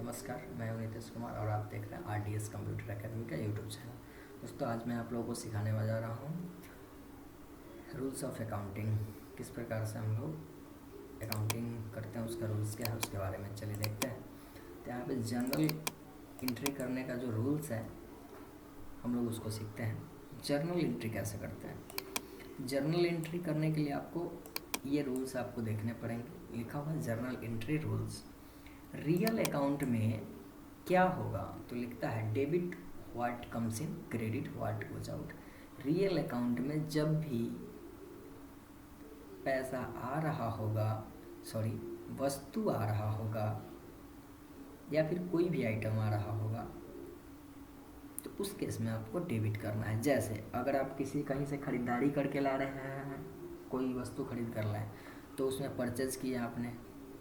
नमस्कार, मैं हूं नीतीश कुमार और आप देख रहे हैं RDS कंप्यूटर एकेडमी का यूट्यूब चैनल। दोस्तों, आज मैं आप लोगों को सिखाने जा रहा हूं रूल्स ऑफ अकाउंटिंग। किस प्रकार से हम लोग अकाउंटिंग करते हैं, उसका रूल्स क्या है उसके बारे में चलिए देखते हैं। तो यहाँ पे जनरल एंट्री करने का जो रूल्स है हम लोग उसको सीखते हैं। जर्नल एंट्री कैसे करते हैं। जर्नल एंट्री करने के लिए आपको ये रूल्स आपको देखने पड़ेंगे। लिखा हुआ journal entry rules. Real account में क्या होगा तो लिखता है debit what comes in, credit what goes out. Real account में जब भी पैसा आ रहा होगा, सॉरी वस्तु आ रहा होगा या फिर कोई भी आइटम आ रहा होगा तो उस केस में आपको डेबिट करना है। जैसे अगर आप किसी कहीं से खरीदारी करके ला रहे हैं, कोई वस्तु खरीद कर लाए तो उसमें परचेज किया आपने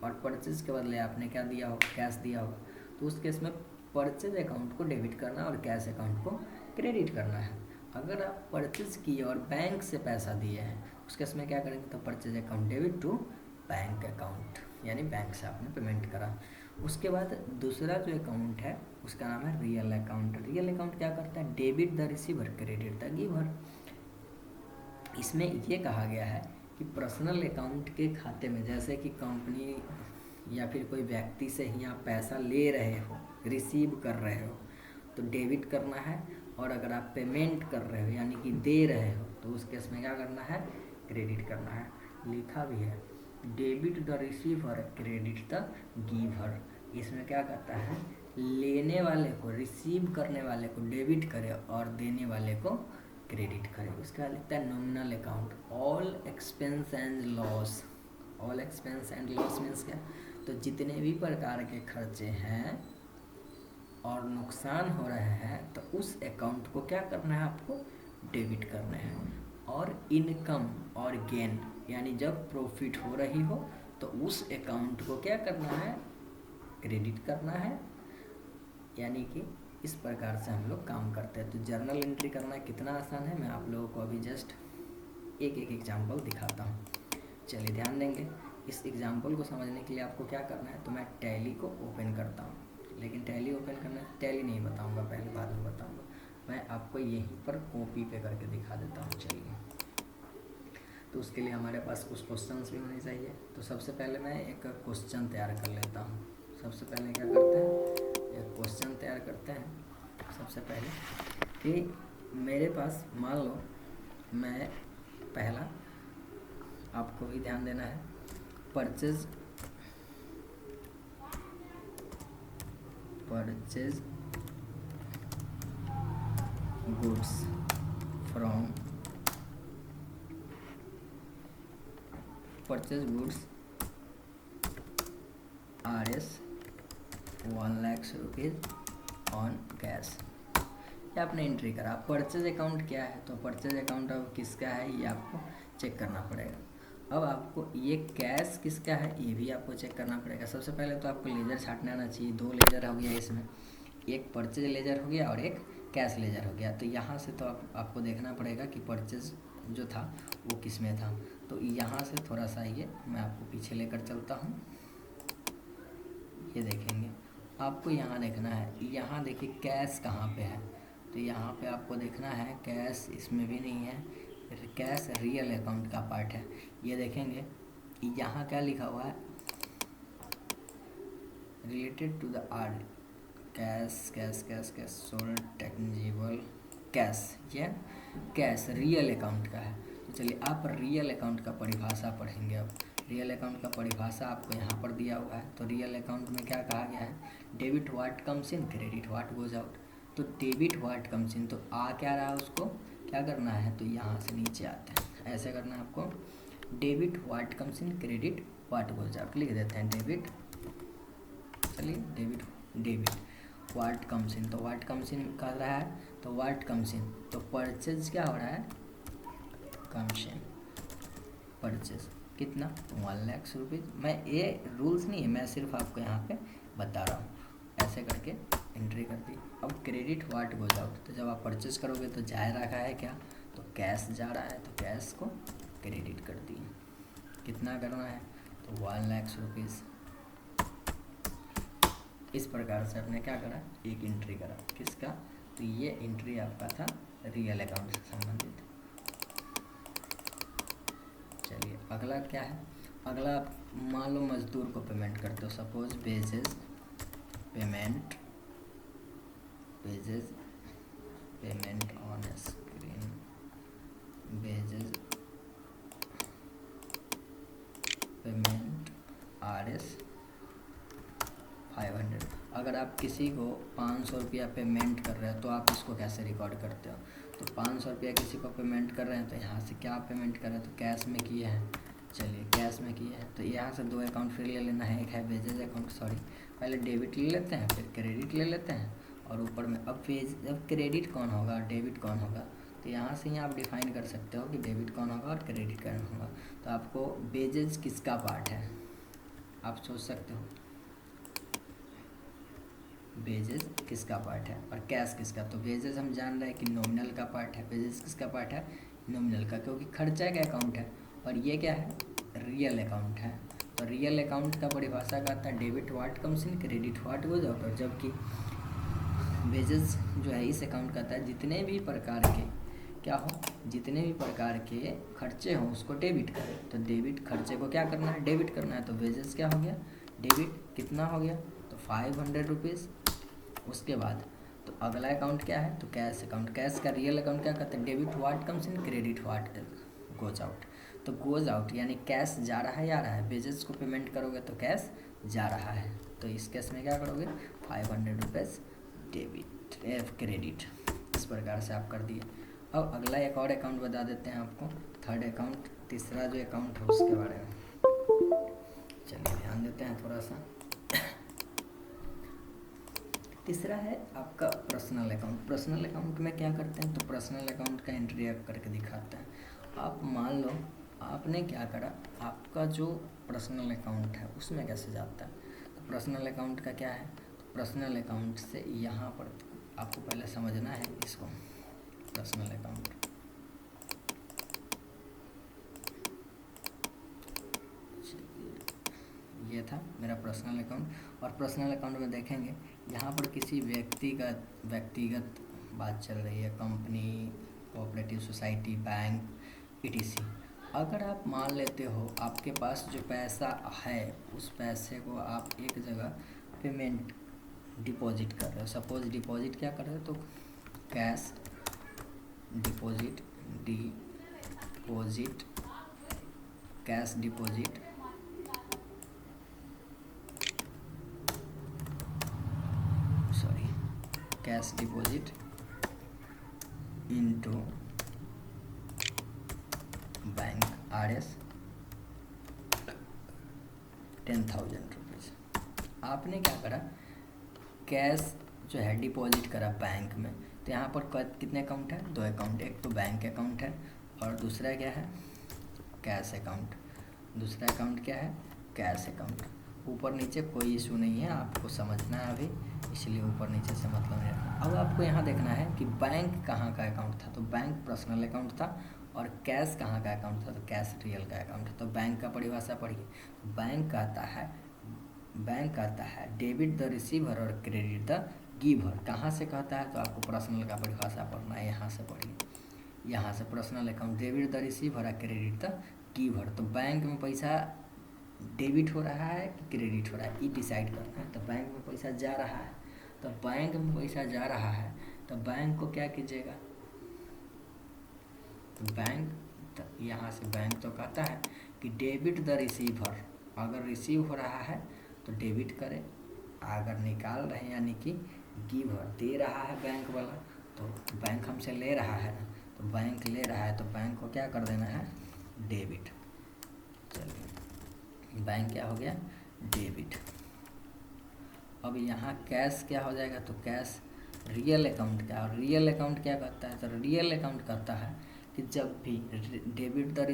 और परचेज के बदले आपने क्या दिया हो, कैश दिया होगा, तो उस केस में परचेज अकाउंट को डेबिट करना और कैश अकाउंट को क्रेडिट करना है। अगर आप परचेज किए और बैंक से पैसा दिए हैं उस केस में क्या करेंगे तो purchase account debit to bank account, यानी बैंक से आपने पेमेंट करा। उसके बाद दूसरा जो अकाउंट है उसका नाम है रियल अकाउंट। रियल अकाउंट क्या करता है, debit the receiver credit the giver. इसमें ये कहा गया है कि पर्सनल अकाउंट के खाते में, जैसे कि कंपनी या फिर कोई व्यक्ति से ही आप पैसा ले रहे हो, रिसीव कर रहे हो तो डेबिट करना है, और अगर आप पेमेंट कर रहे हो यानी कि दे रहे हो तो उस केस में क्या करना है, क्रेडिट करना है। लिखा भी है debit the receiver credit the giver. इसमें क्या कहता है, लेने वाले को, रिसीव करने वाले को डेबिट करे और देने वाले को क्रेडिट करे। उसके बाद लिखता है nominal account, all expense and loss. All expense and loss means क्या, तो जितने भी प्रकार के खर्चे हैं और नुकसान हो रहे हैं तो उस अकाउंट को क्या करना है, आपको डेबिट करना है। और इनकम और गेन, यानी जब प्रॉफिट हो रही हो तो उस अकाउंट को क्या करना है, क्रेडिट करना है। यानी कि इस प्रकार से हम लोग काम करते हैं। तो जर्नल एंट्री करना कितना आसान है, मैं आप लोगों को अभी जस्ट एक एग्जाम्पल दिखाता हूँ। चलिए ध्यान देंगे। इस एग्जाम्पल को समझने के लिए आपको क्या करना है, तो मैं टैली को ओपन करता हूँ, लेकिन टैली ओपन करना है, टैली नहीं बताऊँगा, पहले बाद में बताऊँगा। मैं आपको यहीं पर कॉपी पे करके दिखा देता हूँ। चलिए, तो उसके लिए हमारे पास कुछ क्वेश्चंस भी होने चाहिए। तो सबसे पहले मैं एक क्वेश्चन तैयार कर लेता हूँ। सबसे पहले क्या करते हैं, एक क्वेश्चन तैयार करते हैं। सबसे पहले कि मेरे पास मान लो, मैं पहला आपको भी ध्यान देना है, purchase goods from purchase goods RS 1 lakh rupees on cash. ये आपने एंट्री करा। परचेज अकाउंट क्या है, तो परचेज अकाउंट अब किसका है ये आपको चेक करना पड़ेगा। अब आपको ये कैश किसका है ये भी आपको चेक करना पड़ेगा। सबसे पहले तो आपको लेजर छाटना आना चाहिए। 2 लेजर हो गया इसमें, एक परचेज लेजर हो गया और एक कैश लेजर हो गया। तो यहाँ से तो आपको देखना पड़ेगा कि परचेज जो था वो किस में था। तो यहाँ से थोड़ा सा ये मैं आपको पीछे लेकर चलता हूँ। ये देखेंगे, आपको यहाँ देखना है, यहाँ देखिए कैश कहाँ पे है, तो यहाँ पे आपको देखना है कैश इसमें भी नहीं है, कैश रियल अकाउंट का पार्ट है। ये देखेंगे यहाँ क्या लिखा हुआ है, related to the are cash cash cash cash sold tangible cash, ये कैश रियल अकाउंट का है। तो चलिए आप रियल अकाउंट का परिभाषा पढ़ेंगे। अब रियल अकाउंट का परिभाषा आपको यहाँ पर दिया हुआ है। तो रियल अकाउंट में क्या कहा गया है, debit what comes in, credit what goes out. तो डेबिट व्हाट कम्स इन, तो आ क्या रहा है उसको क्या करना है, तो यहाँ से नीचे आते हैं, ऐसे करना है आपको। Debit what comes in, credit what goes out लिख देते हैं। डेबिट, चलिए डेबिट व्हाट कम्स इन, तो व्हाट कम्स इन कर रहा है, तो व्हाट कम्स इन, तो परचेज क्या हो रहा है, कम्स इन परचेज कितना 1 लाख रुपीज़। मैं ये रूल्स नहीं है, मैं सिर्फ आपको यहाँ पे बता रहा हूँ। ऐसे करके एंट्री कर दी। अब क्रेडिट व्हाट गोज आउट, तो जब आप परचेज करोगे तो जा रहा है क्या, तो कैश जा रहा है, तो कैश को क्रेडिट कर दिए। कितना करना है, तो 1 लाख रुपीज़। इस प्रकार से आपने क्या करा, एक एंट्री करा किसका, तो ये एंट्री आपका था रियल अकाउंट से संबंधित। चलिए अगला क्या है, अगला आप मान लो मजदूर को पेमेंट करते हो, suppose wages payment, wages payment on screen, wages payment RS 500। अगर आप किसी को 500 रुपया पेमेंट कर रहे हो तो आप इसको कैसे रिकॉर्ड करते हो, तो 500 रुपया किसी को पेमेंट कर रहे हैं तो यहाँ से क्या पेमेंट कर रहे हैं, तो कैश में किए हैं। चलिए कैश में किए हैं तो यहाँ से दो अकाउंट फिर ले लेना है, एक है वेजेज अकाउंट, सॉरी पहले डेबिट ले लेते हैं फिर क्रेडिट ले लेते हैं, और ऊपर में अब क्रेडिट कौन होगा डेबिट कौन होगा, तो यहाँ से ही आप डिफाइन कर सकते हो कि डेबिट कौन होगा और क्रेडिट कौन होगा। तो आपको वेजेज किसका पार्ट है आप सोच सकते हो, वेजेज किसका पार्ट है और कैश किसका, तो वेजेज हम जान रहे हैं कि नॉमिनल का पार्ट है, वेजेज किसका पार्ट है नॉमिनल का, क्योंकि खर्चा का अकाउंट है, और ये क्या है रियल अकाउंट है। तो रियल अकाउंट का परिभाषा का आता है debit what comes in, credit what goes out, और जबकि वेजेस जो है इस अकाउंट का आता है जितने भी प्रकार के क्या हो, जितने भी प्रकार के खर्चे हों उसको डेबिट करें, तो डेबिट खर्चे को क्या करना है डेबिट करना है, तो वेजेस क्या हो गया डेबिट, कितना हो गया तो 500 रुपीज़। उसके बाद तो अगला अकाउंट क्या है, तो कैश अकाउंट, कैश का रियल अकाउंट क्या कहते हैं debit what comes in, credit what goes out, तो गोज आउट यानी कैश जा रहा है, आ रहा है, वेजेस को पेमेंट करोगे तो कैश जा रहा है, तो इस केस में क्या करोगे 500 रुपीज़ डेबिट क्रेडिट, इस प्रकार से आप कर दिए। अब अगला एक और अकाउंट बता देते हैं आपको, थर्ड अकाउंट, तीसरा जो अकाउंट है उसके बारे में चलिए ध्यान देते हैं थोड़ा सा। तीसरा है आपका पर्सनल अकाउंट। पर्सनल अकाउंट में क्या करते हैं, तो पर्सनल अकाउंट का एंट्री आप करके दिखाते हैं। आप मान लो आपने क्या करा, आपका जो पर्सनल अकाउंट है उसमें कैसे जाता है, तो पर्सनल अकाउंट का क्या है, तो पर्सनल अकाउंट से यहाँ पर आपको पहले समझना है इसको, पर्सनल अकाउंट ये था मेरा पर्सनल अकाउंट, और पर्सनल अकाउंट में देखेंगे यहाँ पर किसी व्यक्तिगत बात चल रही है, company, cooperative society, bank etc। अगर आप मान लेते हो आपके पास जो पैसा है उस पैसे को आप एक जगह पेमेंट डिपॉजिट कर रहे हो, सपोज डिपॉजिट क्या कर रहे हो, तो cash deposit, cash deposit cash deposit into bank RS 10,000 rupees. आपने क्या करा, कैश जो है डिपॉजिट करा बैंक में, तो यहाँ पर कितने अकाउंट है, दो अकाउंट, एक तो बैंक अकाउंट है और दूसरा क्या है कैश अकाउंट, दूसरा अकाउंट क्या है कैश अकाउंट। ऊपर नीचे कोई इशू नहीं है, आपको समझना है अभी, इसलिए ऊपर नीचे से मतलब नहीं रखना। अब आपको यहाँ देखना है कि बैंक कहाँ का अकाउंट था, तो बैंक पर्सनल अकाउंट था, और कैश कहाँ का अकाउंट था, तो कैश रियल का अकाउंट था। तो बैंक का परिभाषा पढ़िए, बैंक कहता है डेबिट द रिसीवर और क्रेडिट द गिवर। कहाँ से कहता है, तो आपको पर्सनल का परिभाषा पढ़ना है, यहाँ से पढ़िए, यहाँ से personal account debit the receiver और क्रेडिट द गिवर। तो बैंक में पैसा डेबिट हो रहा है कि क्रेडिट हो रहा है ये डिसाइड करना है। तो बैंक में पैसा जा रहा है, तो बैंक में पैसा जा रहा है तो बैंक को क्या कीजिएगा, तो बैंक यहाँ से बैंक तो कहता है कि डेबिट द रिसीवर, अगर रिसीव हो रहा है तो डेबिट करें, अगर निकाल रहे हैं यानी कि गिवर दे रहा है बैंक वाला, तो बैंक हमसे ले रहा है ना, तो बैंक ले रहा है तो बैंक को क्या कर देना है डेबिट। चलिए बैंक क्या हो गया डेबिट। अब यहाँ कैश क्या हो जाएगा, तो कैश रियल अकाउंट का, और रियल अकाउंट क्या करता है, तो रियल अकाउंट करता है कि जब भी debit the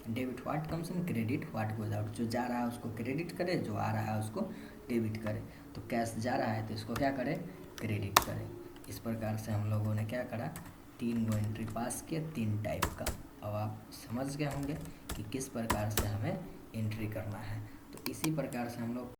debit what comes in, credit what goes out, जो जा रहा है उसको क्रेडिट करे, जो आ रहा है उसको डेबिट करे। तो कैश जा रहा है तो इसको क्या करे क्रेडिट करे। इस प्रकार से हम लोगों ने क्या करा, 3 गो एंट्री पास किए 3 टाइप का। अब आप समझ गए होंगे कि किस प्रकार से हमें एंट्री करना है। तो इसी प्रकार से हम लोग